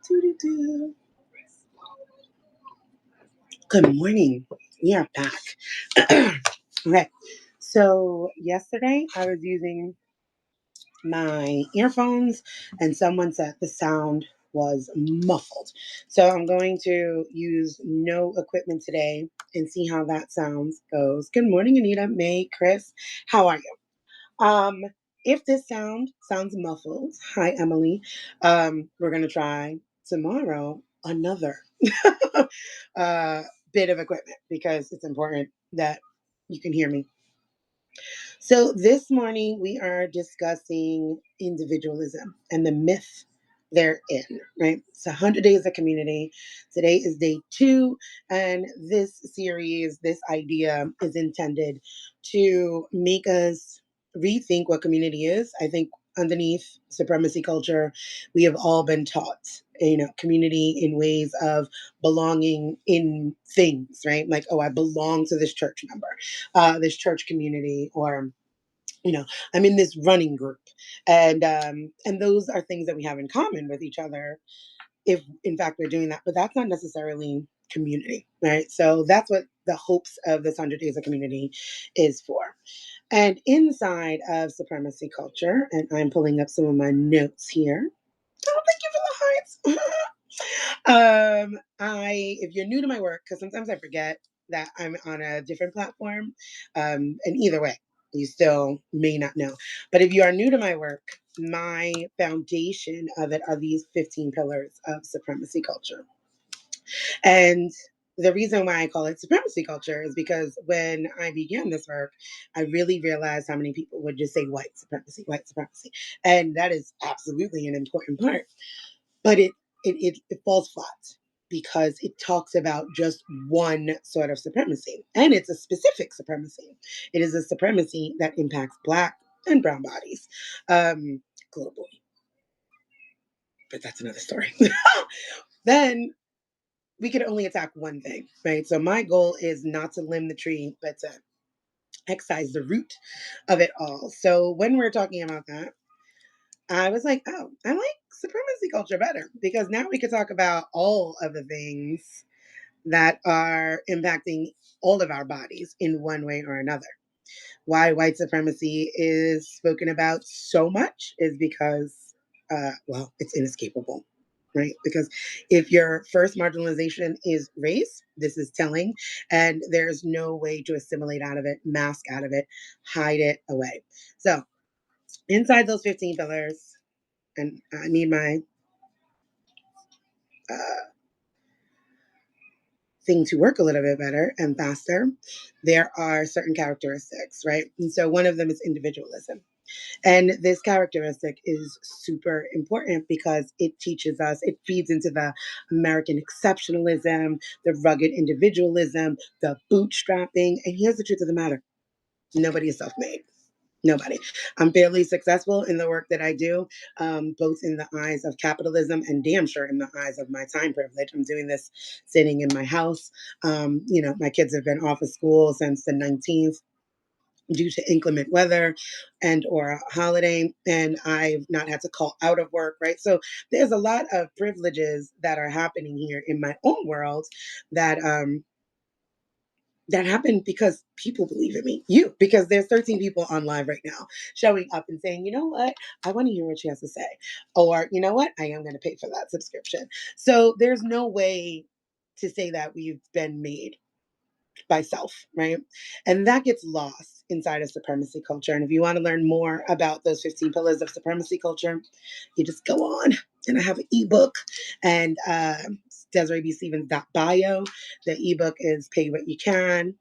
Doo-doo-doo. Good morning. We are back. Okay. So yesterday I was using my earphones and someone said the sound was muffled. So I'm going to use no equipment today and see how that sounds goes. Good morning, Anita, May, Chris. How are you? Um, if this sounds muffled, hi Emily. We're gonna try tomorrow another uh, bit of equipment because it's important that you can hear me. So this morning we are discussing individualism and the myth therein, right? It's 100 days of community. Today is day 2, and this series, this idea is intended to make us rethink what community is. I think underneath supremacy culture, we have all been taught, community in ways of belonging in things, right? Like, oh, I belong to this church member, this church community, or I'm in this running group, and those are things that we have in common with each other if in fact we're doing that, but that's not necessarily community, right? So that's what the hopes of this 100 days of community is for. And inside of supremacy culture, and I'm pulling up some of my notes here. Oh, thank you for the hearts. If you're new to my work, because sometimes I forget that I'm on a different platform, and either way, you still may not know. But if you are new to my work, my foundation of it are these 15 pillars of supremacy culture. And the reason why I call it supremacy culture is because when I began this work, I really realized how many people would just say white supremacy, white supremacy. And that is absolutely an important part. But it falls flat because it talks about just one sort of supremacy. And it's a specific supremacy. It is a supremacy that impacts Black and brown bodies globally. But that's another story. Then we can only attack one thing, right? So my goal is not to limb the tree, but to excise the root of it all. So when we're talking about that, I was like, oh, I like supremacy culture better because now we could talk about all of the things that are impacting all of our bodies in one way or another. Why white supremacy is spoken about so much is because, it's inescapable, right? Because if your first marginalization is race, this is telling, and there's no way to assimilate out of it, mask out of it, hide it away. So, inside those 15 pillars, and I need my uh, thing to work a little bit better and faster, there are certain characteristics, right? And so one of them is individualism. And this characteristic is super important because it teaches us, it feeds into the American exceptionalism, the rugged individualism, the bootstrapping. And here's the truth of the matter: nobody is self made. Nobody. I'm fairly successful in the work that I do, both in the eyes of capitalism and damn sure in the eyes of my time privilege. I'm doing this sitting in my house. My kids have been off of school since the 19th due to inclement weather and or a holiday, and I've not had to call out of work, right? So there's a lot of privileges that are happening here in my own world that that happened because people believe in me. Because there's 13 people on live right now showing up and saying, you know what, I want to hear what she has to say. Or, you know what, I am going to pay for that subscription. So there's no way to say that we've been made by self, right? And that gets lost inside of supremacy culture. And if you want to learn more about those 15 pillars of supremacy culture, you just go on. And I have an ebook, and Desiree B. Stevens.bio. The ebook is Pay What You Can.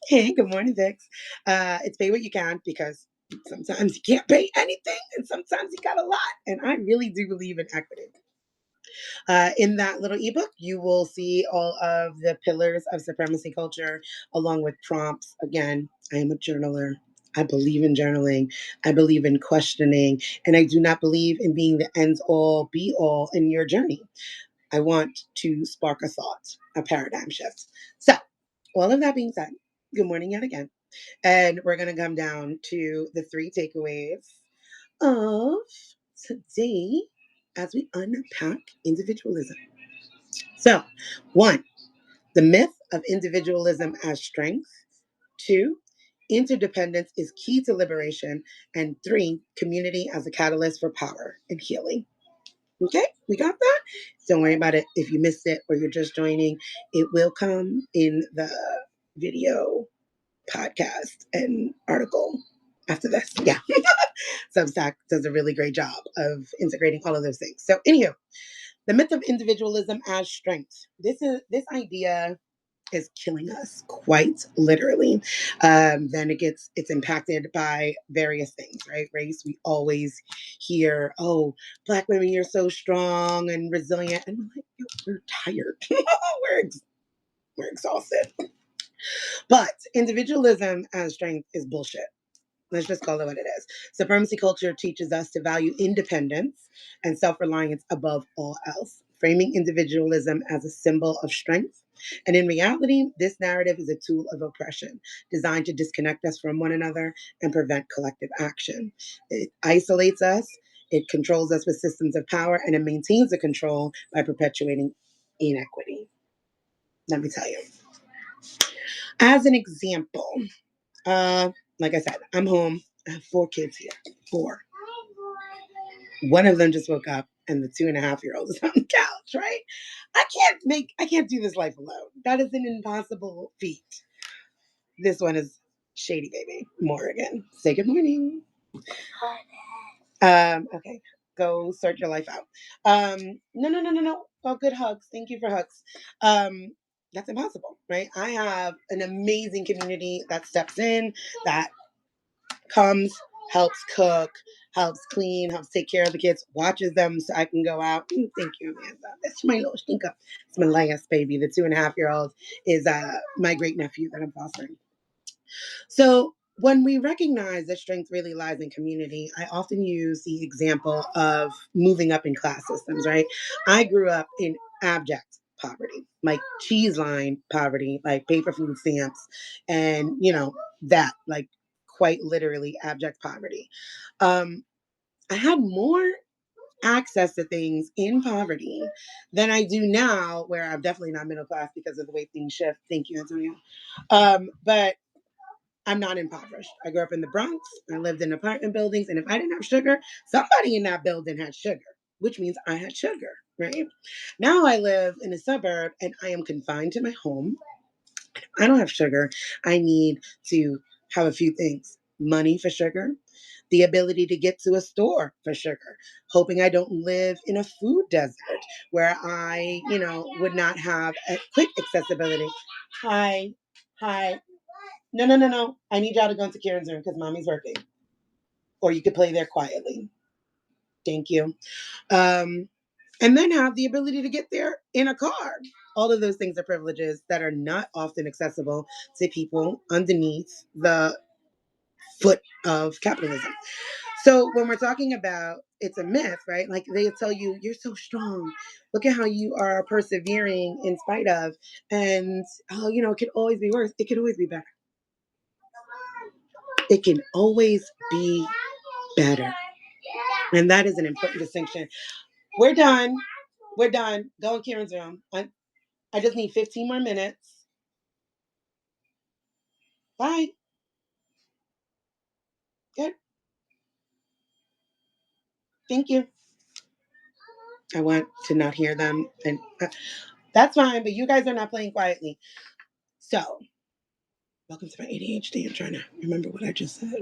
Hey, good morning, Vix. It's Pay What You Can because sometimes you can't pay anything and sometimes you got a lot. And I really do believe in equity. In that little ebook, you will see all of the pillars of supremacy culture along with prompts. Again, I am a journaler. I believe in journaling. I believe in questioning. And I do not believe in being the ends all be all in your journey. I want to spark a thought, a paradigm shift. So, all of that being said, good morning yet again. And we're going to come down to the 3 takeaways of today. as we unpack individualism. So, one, the myth of individualism as strength. Two, interdependence is key to liberation. And three, community as a catalyst for power and healing. Okay, we got that? Don't worry about it. If you missed it or you're just joining, it will come in the video podcast and article after this. Yeah. Substack does a really great job of integrating all of those things. So, anywho, the myth of individualism as strength. This idea is killing us quite literally. Then it's impacted by various things, right? Race. We always hear, "Oh, Black women, you're so strong and resilient," and we're like, we're tired. We're exhausted. But individualism as strength is bullshit. Let's just call it what it is. Supremacy culture teaches us to value independence and self reliance above all else, framing individualism as a symbol of strength. And in reality, this narrative is a tool of oppression designed to disconnect us from one another and prevent collective action. It isolates us, it controls us with systems of power, and it maintains the control by perpetuating inequity. Let me tell you. As an example, like I said, I'm home. I have 4 kids here. 4. One of them just woke up, and the 2.5-year-old is on the couch, right? I can't do this life alone. That is an impossible feat. This one is Shady Baby, Morgan. Say good morning. Okay. Go sort your life out. No. Oh, good hugs. Thank you for hugs. That's impossible, right? I have an amazing community that steps in, that comes, helps cook, helps clean, helps take care of the kids, watches them so I can go out. Thank you, Amanda. That's my little stinker. It's my last baby. The 2.5-year-old is my great nephew that I'm fostering. So when we recognize that strength really lies in community, I often use the example of moving up in class systems, right? I grew up in abject poverty, like cheese line poverty, like paper food stamps, and that, like, quite literally abject poverty. I had more access to things in poverty than I do now, where I'm definitely not middle class because of the way things shift. Thank you, Antonio. But I'm not impoverished. I grew up in the Bronx. I lived in apartment buildings. And if I didn't have sugar, somebody in that building had sugar, which means I had sugar, right? Now I live in a suburb and I am confined to my home. I don't have sugar. I need to have a few things: money for sugar, the ability to get to a store for sugar, hoping I don't live in a food desert where I, would not have a quick accessibility. Hi. Hi. No. I need y'all to go into Karen's room because mommy's working. Or you could play there quietly. Thank you. And then have the ability to get there in a car. All of those things are privileges that are not often accessible to people underneath the foot of capitalism. So when we're talking about it's a myth, right? Like they tell you, you're so strong. Look at how you are persevering in spite of. And, it could always be worse. It could always be better. It can always be better. And that is an important distinction. We're done. We're done. Go in Karen's room. I just need 15 more minutes. Bye. Good. Thank you. I want to not hear them. And that's fine, but you guys are not playing quietly. So, welcome to my ADHD. I'm trying to remember what I just said.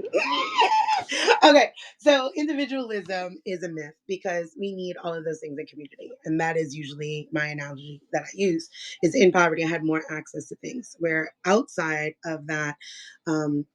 Okay, so individualism is a myth because we need all of those things in community. And that is usually my analogy that I use is in poverty, I had more access to things where outside of that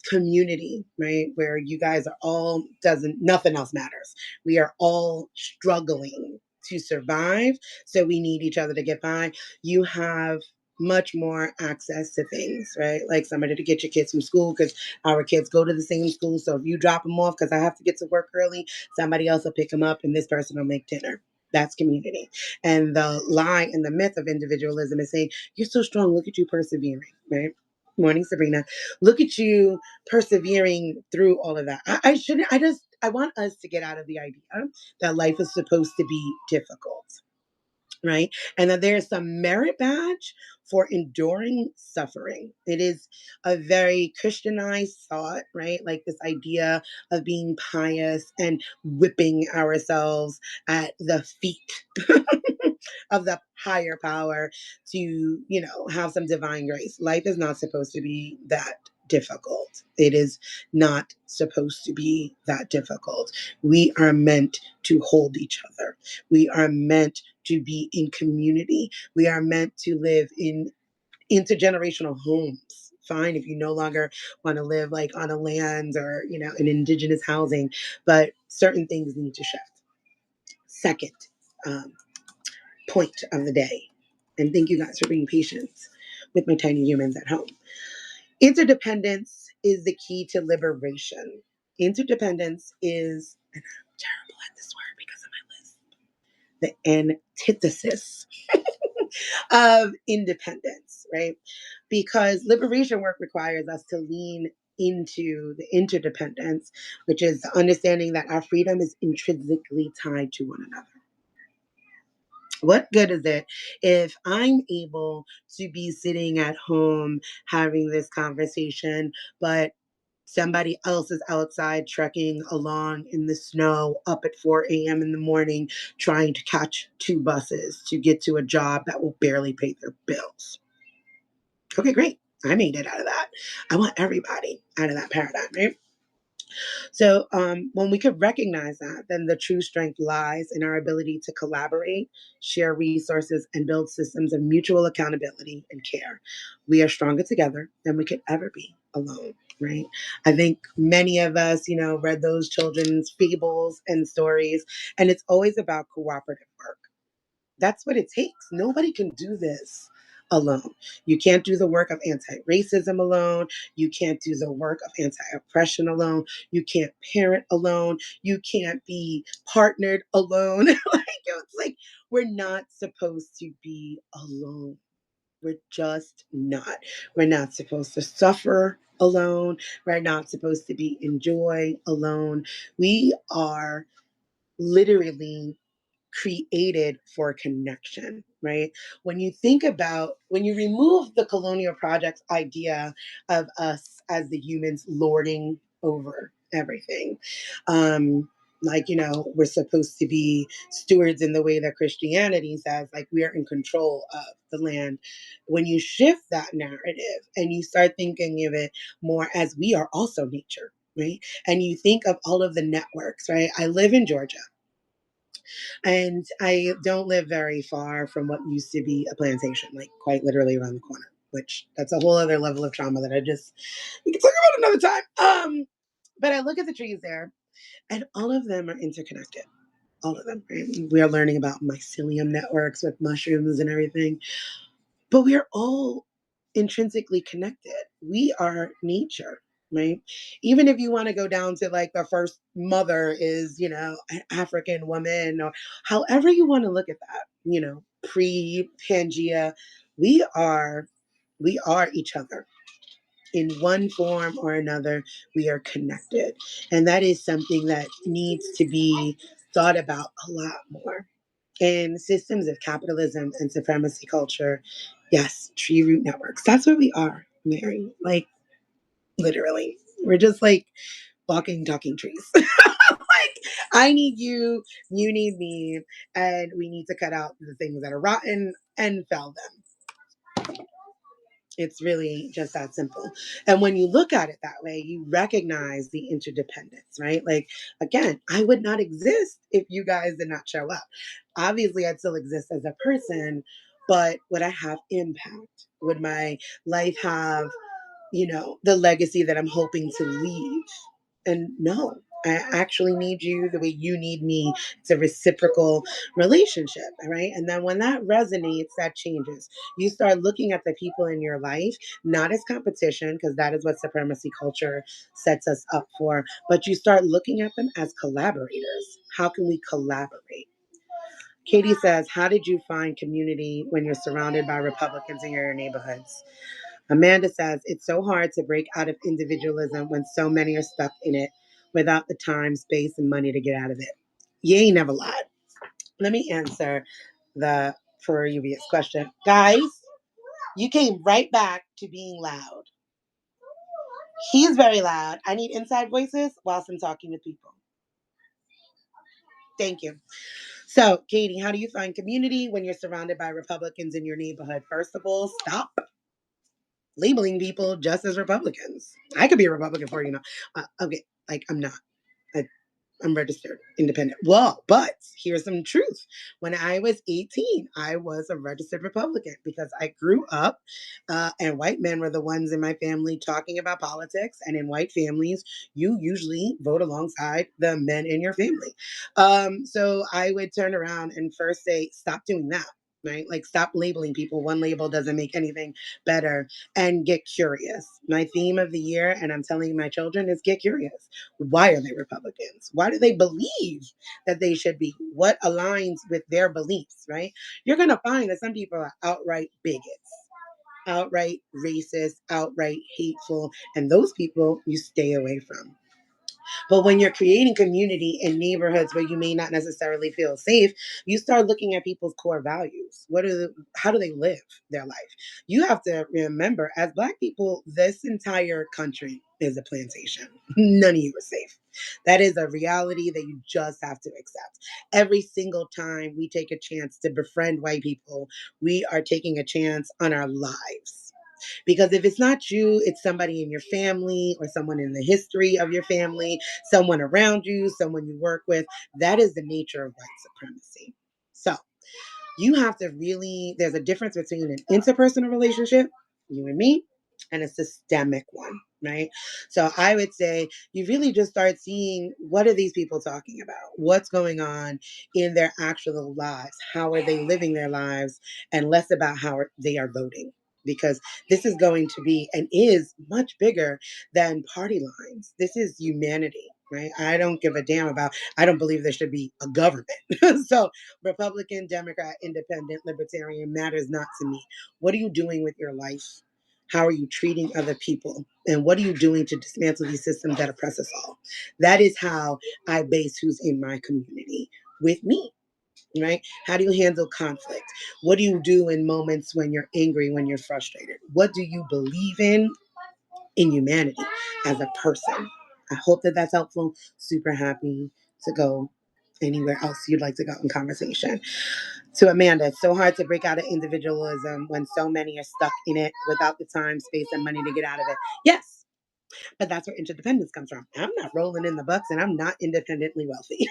community, right, where you guys are all, nothing else matters. We are all struggling to survive. So we need each other to get by. You have much more access to things, right? Like somebody to get your kids from school because our kids go to the same school. So if you drop them off because I have to get to work early, somebody else will pick them up and this person will make dinner. That's community. And the lie and the myth of individualism is saying, you're so strong. Look at you persevering, right? Morning, Sabrina. Look at you persevering through all of that. I shouldn't, I just, I want us to get out of the idea that life is supposed to be difficult, right? And that there's some merit badge for enduring suffering. It is a very Christianized thought, right? Like this idea of being pious and whipping ourselves at the feet of the higher power to, have some divine grace. Life is not supposed to be that difficult. It is not supposed to be that difficult. We are meant to hold each other. We are meant to be in community. We are meant to live in intergenerational homes. Fine if you no longer want to live like on a land or, in indigenous housing, but certain things need to shift. Second, um, point of the day. And thank you guys for being patient with my tiny humans at home. Interdependence is the key to liberation. Interdependence is, and I'm terrible at this word because of my list, the antithesis of independence, right? Because liberation work requires us to lean into the interdependence, which is the understanding that our freedom is intrinsically tied to one another. What good is it if I'm able to be sitting at home having this conversation, but somebody else is outside trekking along in the snow up at 4 a.m. in the morning trying to catch two buses to get to a job that will barely pay their bills? Okay, great. I made it out of that. I want everybody out of that paradigm, right? So when we could recognize that, then the true strength lies in our ability to collaborate, share resources, and build systems of mutual accountability and care. We are stronger together than we could ever be alone, right? I think many of us, read those children's fables and stories, and it's always about cooperative work. That's what it takes. Nobody can do this alone. You can't do the work of anti-racism alone. You can't do the work of anti-oppression alone. You can't parent alone. You can't be partnered alone. It's like we're not supposed to be alone. We're just not. We're not supposed to suffer alone. We're not supposed to be in joy alone. We are literally created for connection, right? When you remove the colonial project's idea of us as the humans lording over everything, we're supposed to be stewards in the way that Christianity says, like we are in control of the land. When you shift that narrative and you start thinking of it more as we are also nature, right? And you think of all of the networks, right? I live in Georgia. And I don't live very far from what used to be a plantation, like quite literally around the corner, which that's a whole other level of trauma that we can talk about another time. But I look at the trees there and all of them are interconnected. All of them. Right? We are learning about mycelium networks with mushrooms and everything. But we are all intrinsically connected. We are nature, right? Even if you want to go down to like the first mother is, an African woman or however you want to look at that, pre-Pangea, we are we are each other. In one form or another, we are connected. And that is something that needs to be thought about a lot more. In systems of capitalism and supremacy culture, yes, tree root networks. That's what we are, Mary. Like, literally. We're just like walking, talking trees. Like, I need you, you need me, and we need to cut out the things that are rotten and fell them. It's really just that simple. And when you look at it that way, you recognize the interdependence, right? Like, again, I would not exist if you guys did not show up. Obviously, I'd still exist as a person, but would I have impact? Would my life have, the legacy that I'm hoping to leave? And no, I actually need you the way you need me. It's a reciprocal relationship, right? And then when that resonates, that changes. You start looking at the people in your life, not as competition, because that is what supremacy culture sets us up for, but you start looking at them as collaborators. How can we collaborate? Katie says, how did you find community when you're surrounded by Republicans in your neighborhoods? Amanda says, it's so hard to break out of individualism when so many are stuck in it. without the time, space, and money to get out of it. You ain't never lied. Let me answer the previous question. Guys, you came right back to being loud. He's very loud. I need inside voices whilst I'm talking to people. Thank you. So, Katie, how do you find community when you're surrounded by Republicans in your neighborhood? First of all, stop labeling people just as Republicans. I could be a Republican for you know. Okay, like I'm not. I, I'm registered independent. Well, but here's some truth. When I was 18, I was a registered Republican because I grew up and white men were the ones in my family talking about politics. And in white families, you usually vote alongside the men in your family. So I would turn around and first say, stop doing that. Right? Like, stop labeling people. One label doesn't make anything better, and get curious. My theme of the year, and I'm telling my children, is get curious. Why are they Republicans? Why do they believe that they should be? What aligns with their beliefs, right? You're going to find that some people are outright bigots, outright racist, outright hateful, and those people you stay away from. But when you're creating community in neighborhoods where you may not necessarily feel safe, you start looking at people's core values. How do they live their life? You have to remember, as Black people, this entire country is a plantation. None of you are safe. That is a reality that you just have to accept. Every single time we take a chance to befriend white people, we are taking a chance on our lives. Because if it's not you, it's somebody in your family or someone in the history of your family, someone around you, someone you work with. That is the nature of white supremacy. So you have to really, there's a difference between an interpersonal relationship, you and me, and a systemic one, right? So I would say you really just start seeing, what are these people talking about? What's going on in their actual lives? How are they living their lives? And less about how they are voting. Because this is going to be and is much bigger than party lines. This is humanity, right? I don't give a damn about, I don't believe there should be a government. So Republican, Democrat, Independent, Libertarian matters not to me. What are you doing with your life? How are you treating other people? And what are you doing to dismantle these systems that oppress us all? That is how I base who's in my community with me, right? How do you handle conflict? What do you do in moments when you're angry, when you're frustrated? What do you believe in humanity as a person? I hope that that's helpful. Super happy to go anywhere else you'd like to go in conversation. To Amanda, it's so hard to break out of individualism when so many are stuck in it without the time, space, and money to get out of it. Yes, but that's where interdependence comes from. I'm not rolling in the bucks and I'm not independently wealthy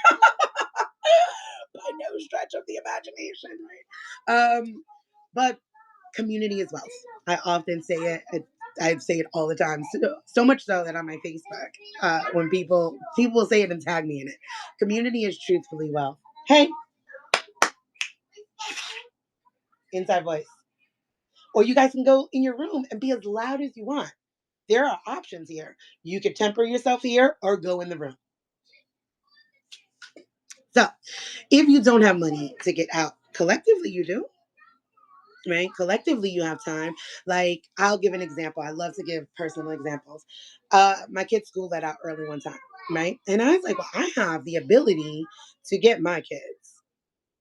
by no stretch of the imagination, right? But community is wealth. I often say it. I say it all the time. So much so that on my Facebook, when people say it and tag me in it, community is truthfully wealth. Hey, inside voice. Or you guys can go in your room and be as loud as you want. There are options here. You could temper yourself here or go in the room. So if you don't have money to get out, collectively you do, right? Collectively you have time. Like, I'll give an example. I love to give personal examples. My kid's school let out early one time, right? And I was like, well, I have the ability to get my kids.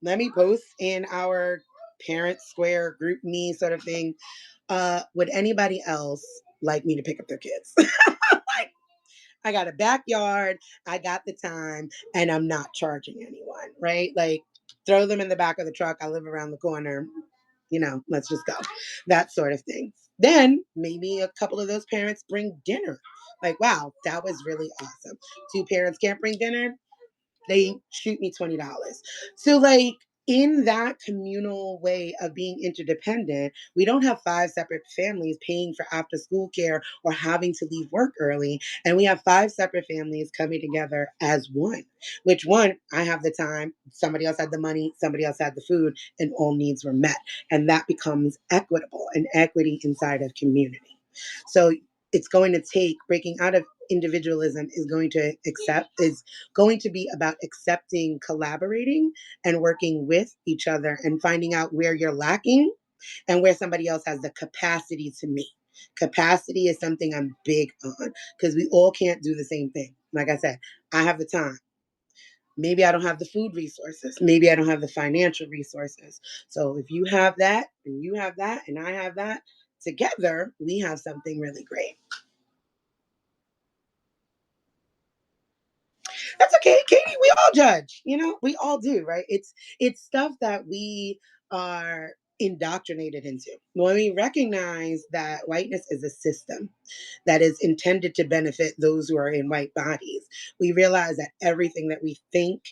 Let me post in our parent square group me sort of thing. Would anybody else like me to pick up their kids? Like, I got a backyard, I got the time, and I'm not charging anyone, right? Like, throw them in the back of the truck. I live around the corner. Let's just go. That sort of thing. Then maybe a couple of those parents bring dinner. Like, wow, that was really awesome. Two parents can't bring dinner, they shoot me $20. So, like, in that communal way of being interdependent, we don't have five separate families paying for after school care or having to leave work early. And we have five separate families coming together as one, which one, I have the time, somebody else had the money, somebody else had the food, and all needs were met. And that becomes equitable and equity inside of community. So it's going to take breaking out of individualism is going to be about accepting, collaborating, and working with each other and finding out where you're lacking and where somebody else has the capacity to meet. Capacity is something I'm big on because we all can't do the same thing. Like I said, I have the time. Maybe I don't have the food resources. Maybe I don't have the financial resources. So if you have that and you have that and I have that, together we have something really great. That's okay, Katie. We all judge, we all do, right? It's stuff that we are indoctrinated into. When we recognize that whiteness is a system that is intended to benefit those who are in white bodies, we realize that everything that we think,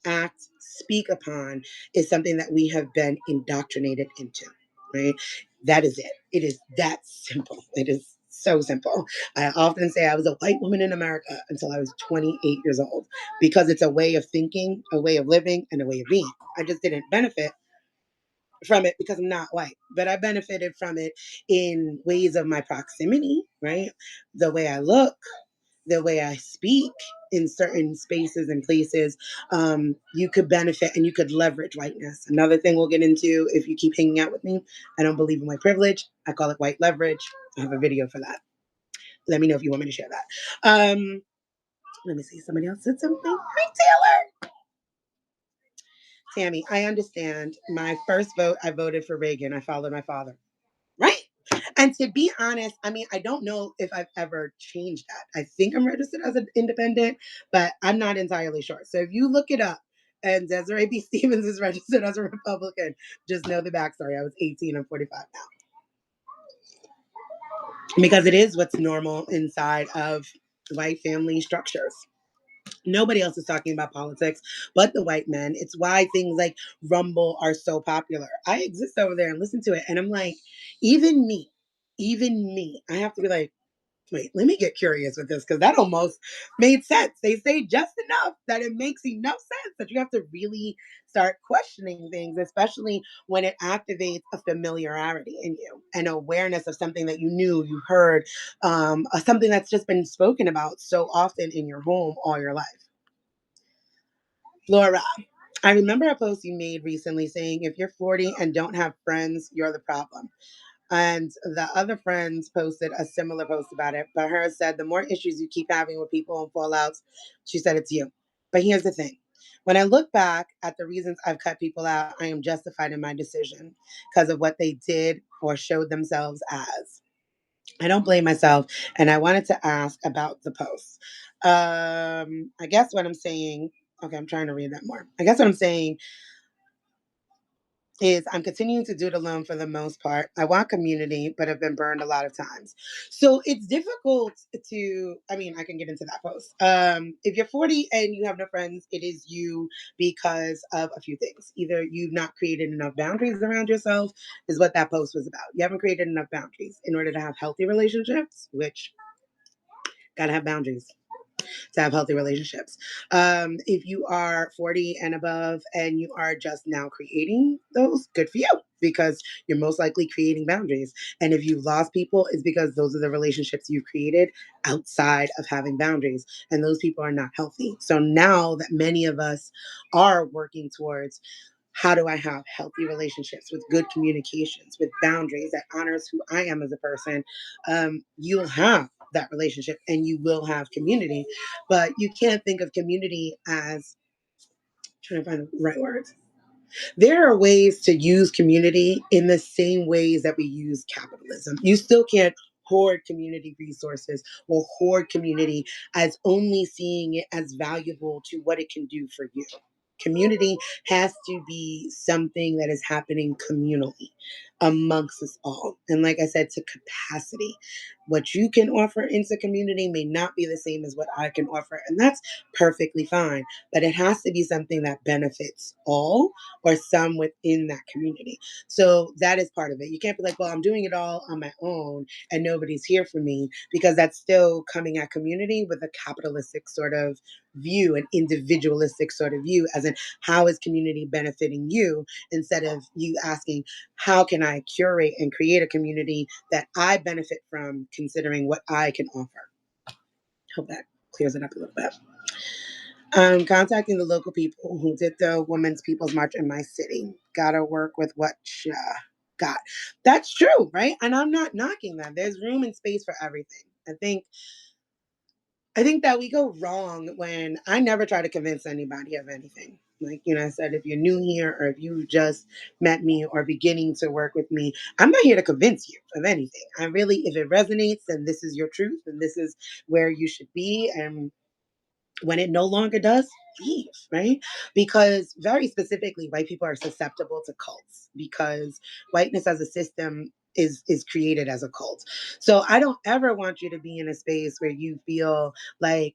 act, speak upon is something that we have been indoctrinated into, right? That is it. It is that simple. It is so simple. I often say I was a white woman in America until I was 28 years old because it's a way of thinking, a way of living, and a way of being. I just didn't benefit from it because I'm not white, but I benefited from it in ways of my proximity, right? The way I look, the way I speak in certain spaces and places, you could benefit and you could leverage whiteness. Another thing we'll get into if you keep hanging out with me, I don't believe in white privilege. I call it white leverage. I have a video for that. Let me know if you want me to share that. Let me see. Somebody else said something. Hi, Taylor. Tammy, I understand. My first vote, I voted for Reagan. I followed my father. Right. And to be honest, I mean, I don't know if I've ever changed that. I think I'm registered as an independent, but I'm not entirely sure. So if you look it up and Desiree B. Stevens is registered as a Republican, just know the backstory. I was 18, I'm 45 now. Because it is what's normal inside of white family structures. Nobody else is talking about politics but the white men. It's why things like Rumble are so popular. I exist over there and listen to it, and I'm like, even me, I have to be like, wait, let me get curious with this because that almost made sense. They say just enough that it makes enough sense that you have to really start questioning things, especially when it activates a familiarity in you, an awareness of something that you knew, you heard, something that's just been spoken about so often in your home all your life. Laura, I remember a post you made recently saying if you're 40 and don't have friends, you're the problem. And the other friends posted a similar post about it, but hers said the more issues you keep having with people and fallouts, she said it's you. But here's the thing. When I look back at the reasons I've cut people out, I am justified in my decision because of what they did or showed themselves as. I don't blame myself. And I wanted to ask about the post. I guess what I'm saying, okay, I'm trying to read that more. I guess what I'm saying is I'm continuing to do it alone for the most part. I want community, but have been burned a lot of times. So it's difficult to, I mean, I can get into that post. If you're 40 and you have no friends, it is you because of a few things. Either you've not created enough boundaries around yourself, is what that post was about. You haven't created enough boundaries in order to have healthy relationships, which gotta have boundaries to have healthy relationships. If you are 40 and above and you are just now creating those, good for you because you're most likely creating boundaries. And if you've lost people, it's because those are the relationships you've created outside of having boundaries. And those people are not healthy. So now that many of us are working towards how do I have healthy relationships with good communications, with boundaries that honors who I am as a person, you'll have that relationship and you will have community. But you can't think of community as trying to find the right words. There are ways to use community in the same ways that we use capitalism. You still can't hoard community resources or hoard community as only seeing it as valuable to what it can do for you. Community has to be something that is happening communally amongst us all. And like I said, to capacity. What you can offer into community may not be the same as what I can offer. And that's perfectly fine. But it has to be something that benefits all or some within that community. So that is part of it. You can't be like, well, I'm doing it all on my own and nobody's here for me because that's still coming at community with a capitalistic sort of view, an individualistic sort of view, as in how is community benefiting you instead of you asking, how can I curate and create a community that I benefit from considering what I can offer? Hope that clears it up a little bit. Contacting the local people who did the Women's People's March in my city. Gotta work with what you got. That's true, right? And I'm not knocking that. There's room and space for everything. I think I think that we go wrong when I never try to convince anybody of anything. Like, I said, if you're new here or if you just met me or beginning to work with me, I'm not here to convince you of anything. I really, if it resonates, then this is your truth and this is where you should be. And when it no longer does, leave, right? Because very specifically, white people are susceptible to cults because whiteness as a system is created as a cult. So I don't ever want you to be in a space where you feel like,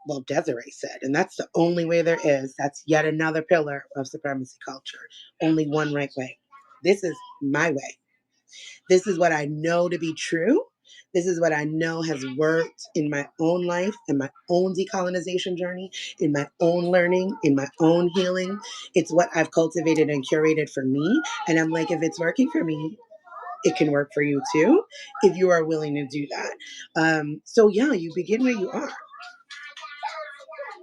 well, Desiree said, and that's the only way there is. That's yet another pillar of supremacy culture. Only one right way. This is my way. This is what I know to be true. This is what I know has worked in my own life, in my own decolonization journey, in my own learning, in my own healing. It's what I've cultivated and curated for me. And I'm like, if it's working for me, it can work for you too, if you are willing to do that. So yeah, you begin where you are.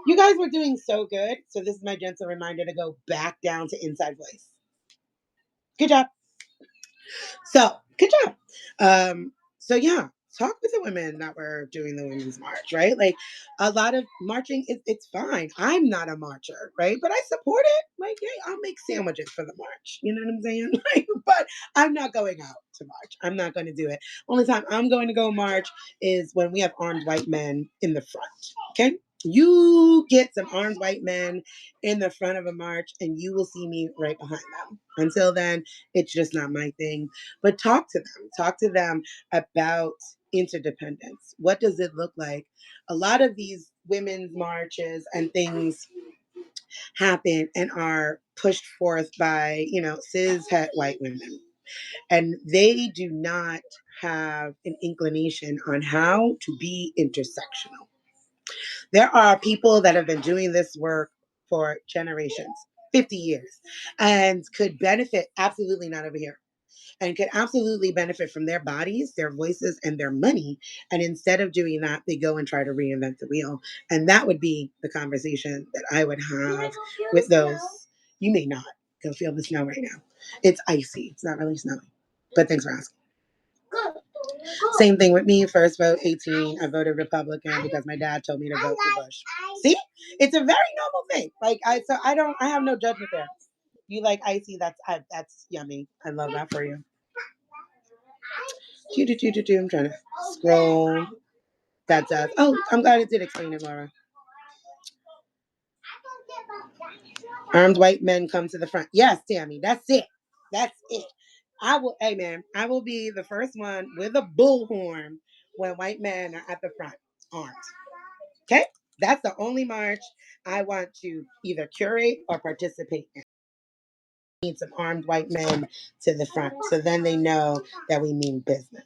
You guys were doing so good. So this is my gentle reminder to go back down to inside voice. Good job. So good job. So yeah, talk with the women that were doing the women's march, right? Like a lot of marching, it's fine. I'm not a marcher, right? But I support it. Like, hey, I'll make sandwiches for the march. You know what I'm saying? Like, but I'm not going out to march. I'm not going to do it. Only time I'm going to go march is when we have armed white men in the front. Okay. You get some armed white men in the front of a march and you will see me right behind them. Until then, it's just not my thing. But talk to them. Talk to them about interdependence. What does it look like? A lot of these women's marches and things happen and are pushed forth by, cis het white women. And they do not have an inclination on how to be intersectional. There are people that have been doing this work for generations, 50 years, and could benefit absolutely not over here and could absolutely benefit from their bodies, their voices, and their money. And instead of doing that, they go and try to reinvent the wheel. And that would be the conversation that I would have with those. You may not go feel the snow right now. It's icy. It's not really snowing. But thanks for asking. Same thing with me. First vote 18. I voted Republican because my dad told me to vote for Bush. See, it's a very normal thing. Like I have no judgment there. You like icy? That's yummy. I love that for you. I'm trying to scroll. That does. Oh, I'm glad it did explain it, Laura. Armed white men come to the front. Yes, Tammy, that's it. That's it. Hey man, I will be the first one with a bullhorn when white men are at the front, armed. Okay? That's the only march I want to either curate or participate in. Need some armed white men to the front so then they know that we mean business.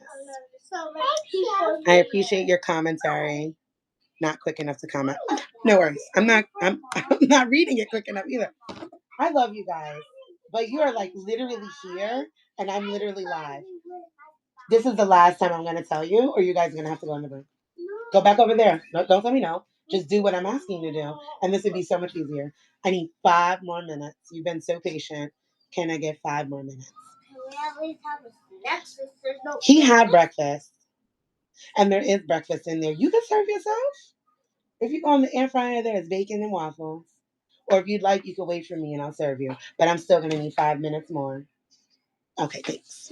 I appreciate your commentary. Not quick enough to comment. No worries. I'm not reading it quick enough either. I love you guys. But you are like literally here and I'm literally live. This is the last time I'm gonna tell you, or you guys are gonna have to go in the room. Go back over there. No, don't tell me no. Just do what I'm asking you to do. And this would be so much easier. I need 5 more minutes. You've been so patient. Can I get 5 more minutes? Can we at least have a snack since there's no He had breakfast. And there is breakfast in there. You can serve yourself. If you go in the air fryer, there's bacon and waffles. Or if you'd like, you can wait for me and I'll serve you. But I'm still going to need 5 minutes more. Okay, thanks.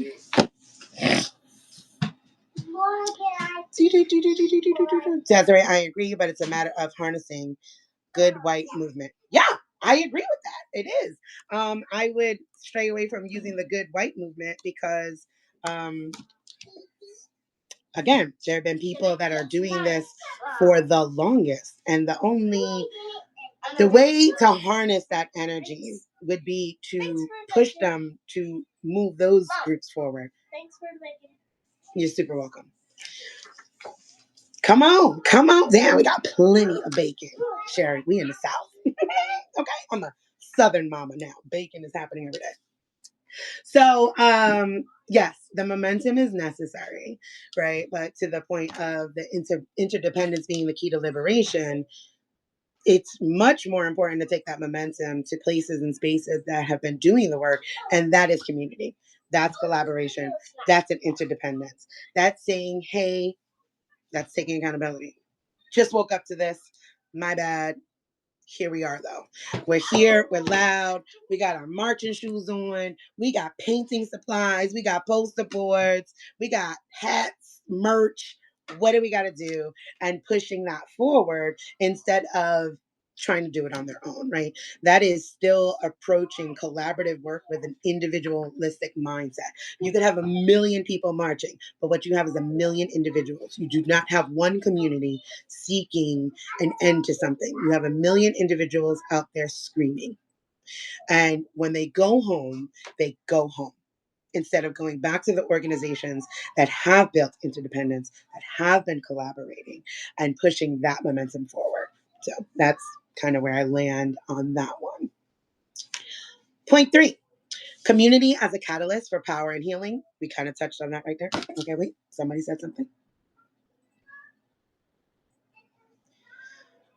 Desiree, I agree, but it's a matter of harnessing good white movement. Yeah, I agree with that. It is. I would stray away from using the good white movement because, again, there have been people that are doing this for the longest. And the way to harness that energy would be to push them to move those groups forward. Thanks for making. You're super welcome. Come on down. We got plenty of bacon. Sherry, we in the South. Okay, I'm a Southern mama now. Bacon is happening every day. So, yes, the momentum is necessary, right? But to the point of the interdependence being the key to liberation, it's much more important to take that momentum to places and spaces that have been doing the work, and that is community. That's collaboration. That's an interdependence. That's saying, hey, that's taking accountability. Just woke up to this. My bad. Here we are, though. We're here. We're loud. We got our marching shoes on. We got painting supplies. We got poster boards. We got hats, merch. What do we got to do? And pushing that forward instead of trying to do it on their own, right? That is still approaching collaborative work with an individualistic mindset. You could have a million people marching, but what you have is a million individuals. You do not have one community seeking an end to something. You have a million individuals out there screaming. And when they go home, instead of going back to the organizations that have built interdependence, that have been collaborating and pushing that momentum forward. So that's kind of where I land on that one. Point 3, community as a catalyst for power and healing. We kind of touched on that right there. Okay, wait, somebody said something.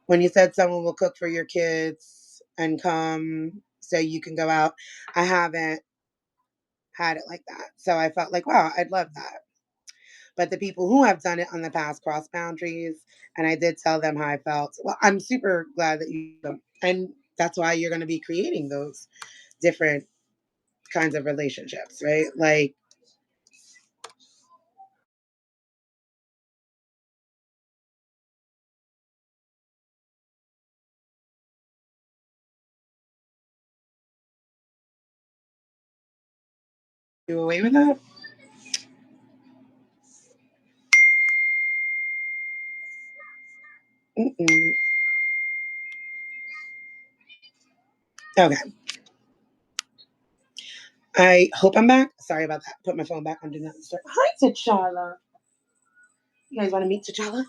When you said someone will cook for your kids and come so you can go out, I haven't had it like that. So I felt like, wow, I'd love that. But the people who have done it on the past cross boundaries, and I did tell them how I felt. Well, I'm super glad that you, and that's why you're going to be creating those different kinds of relationships, right? Like, you away with that? Mm-mm. Okay. I hope I'm back. Sorry about that. Put my phone back on Do Not Disturb. Hi, T'Challa. You guys want to meet T'Challa?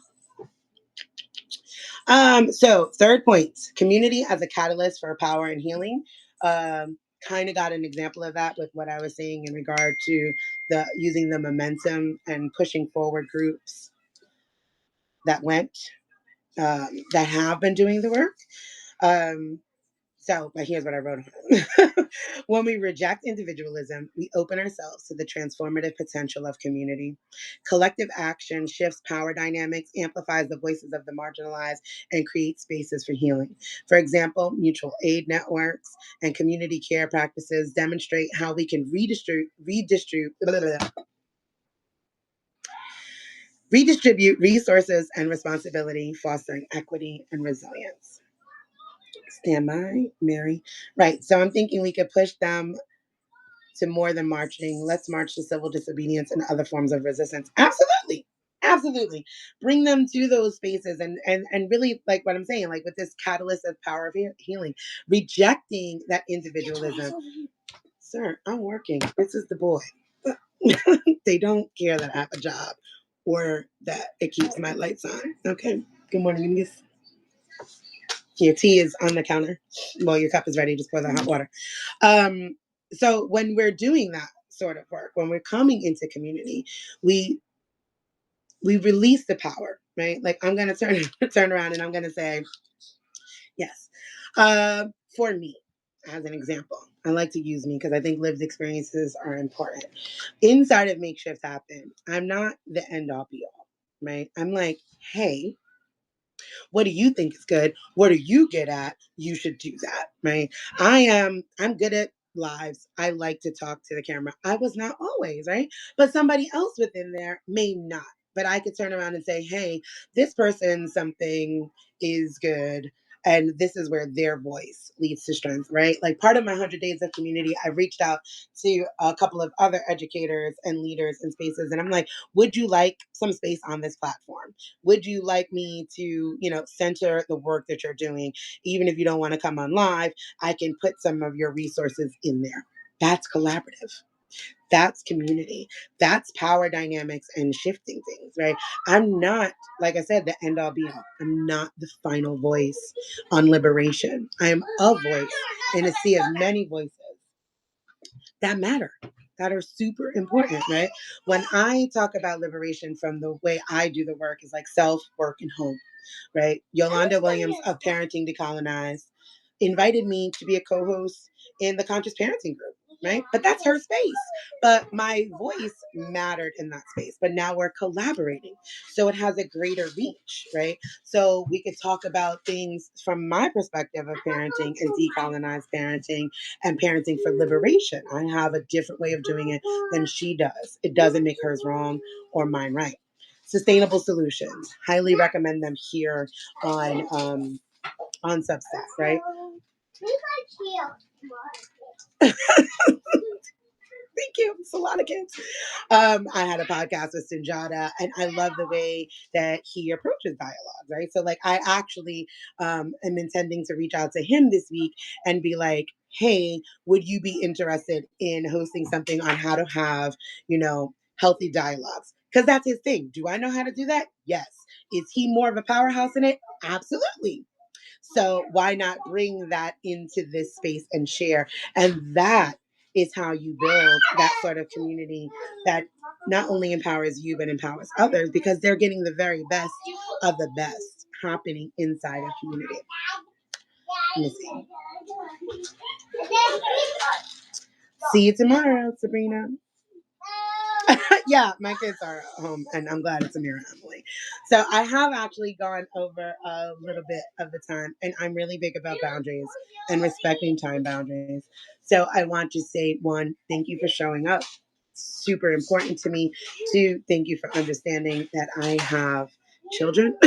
So third point, community as a catalyst for power and healing. Kind of got an example of that with what I was saying in regard to the using the momentum and pushing forward groups that that have been doing the work. Um, but here's what I wrote on. When we reject individualism, we open ourselves to the transformative potential of community. Collective action shifts power dynamics, amplifies the voices of the marginalized, and creates spaces for healing. For example, mutual aid networks and community care practices demonstrate how we can redistribute resources and responsibility, fostering equity and resilience. Stand by, Mary. Right. So I'm thinking we could push them to more than marching. Let's march to civil disobedience and other forms of resistance. Absolutely. Absolutely. Bring them to those spaces and really like what I'm saying, like with this catalyst of power of healing, rejecting that individualism. Sir, I'm working. This is the boy. They don't care that I have a job or that it keeps my lights on. Okay. Good morning, Miss. Your tea is on the counter. Well, your cup is ready. Just pour the hot water. So when we're doing that sort of work, when we're coming into community, we we release the power, right? Like I'm gonna turn around and I'm gonna say, yes. For me, as an example, I like to use me because I think lived experiences are important. Inside of Makeshift Happen, I'm not the end all be all, right? I'm like, hey, what do you think is good? What are you good at? You should do that, right? I'm good at lives. I like to talk to the camera. I was not always, right? But somebody else within there may not. But I could turn around and say, hey, this person, something is good. And this is where their voice leads to strength, right? Like part of my 100 Days of Community, I reached out to a couple of other educators and leaders in spaces. And I'm like, would you like some space on this platform? Would you like me to, center the work that you're doing? Even if you don't want to come on live, I can put some of your resources in there. That's collaborative. That's community. That's power dynamics and shifting things, right? I'm not, like I said, the end all be all. I'm not the final voice on liberation. I am a voice in a sea of many voices that matter, that are super important, right? When I talk about liberation from the way I do the work is like self, work, and home, right? Yolanda Williams of Parenting Decolonized invited me to be a co-host in the Conscious Parenting Group. right? But that's her space. But my voice mattered in that space. But now we're collaborating. So it has a greater reach, right? So we could talk about things from my perspective of parenting and decolonized parenting and parenting for liberation. I have a different way of doing it than she does. It doesn't make hers wrong or mine right. Sustainable solutions. Highly recommend them here on Substack, right? Thank you. It's a lot of kids. I had a podcast with Sinjada, and I love the way that he approaches dialogue, right? So, like, I actually am intending to reach out to him this week and be like, hey, would you be interested in hosting something on how to have, healthy dialogues? Because that's his thing. Do I know how to do that? Yes. Is he more of a powerhouse in it? Absolutely. So why not bring that into this space and share? And that is how you build that sort of community that not only empowers you, but empowers others because they're getting the very best of the best happening inside a community. Let me see. See you tomorrow, Sabrina. Yeah, my kids are home, and I'm glad it's Amira and Emily. So I have actually gone over a little bit of the time, and I'm really big about boundaries and respecting time boundaries. So I want to say, one, thank you for showing up. Super important to me. Two, thank you for understanding that I have children.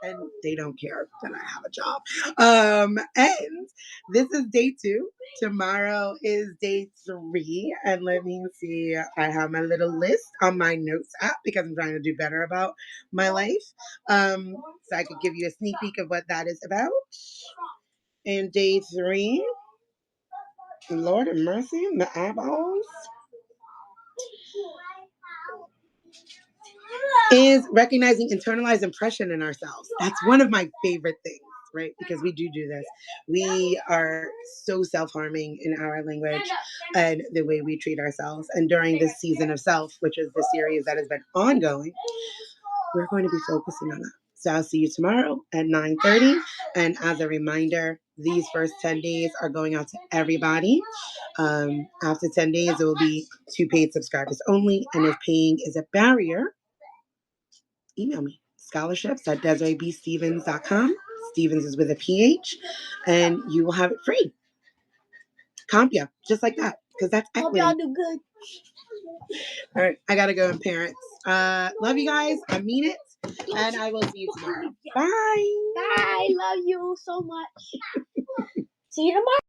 And they don't care that I have a job. And this is day 2. Tomorrow is day 3. And let me see. I have my little list on my notes app because I'm trying to do better about my life. So I could give you a sneak peek of what that is about. And day 3, Lord have mercy, my eyeballs, is recognizing internalized impression in ourselves. That's one of my favorite things, right? Because we do this. We are so self-harming in our language and the way we treat ourselves. And during this season of self, which is the series that has been ongoing, we're going to be focusing on that. So I'll see you tomorrow at 9:30. And as a reminder, these first 10 days are going out to everybody. After 10 days, it will be 2 paid subscribers only. And if paying is a barrier, email me, scholarships@DesireeBStevens.com. Stevens is with a PH, and you will have it free. Compia, just like that, because that's equity. Hope y'all do good. All right, I gotta go, parents. Love you guys. I mean it, and I will see you tomorrow. Bye. Bye. Love you so much. See you tomorrow.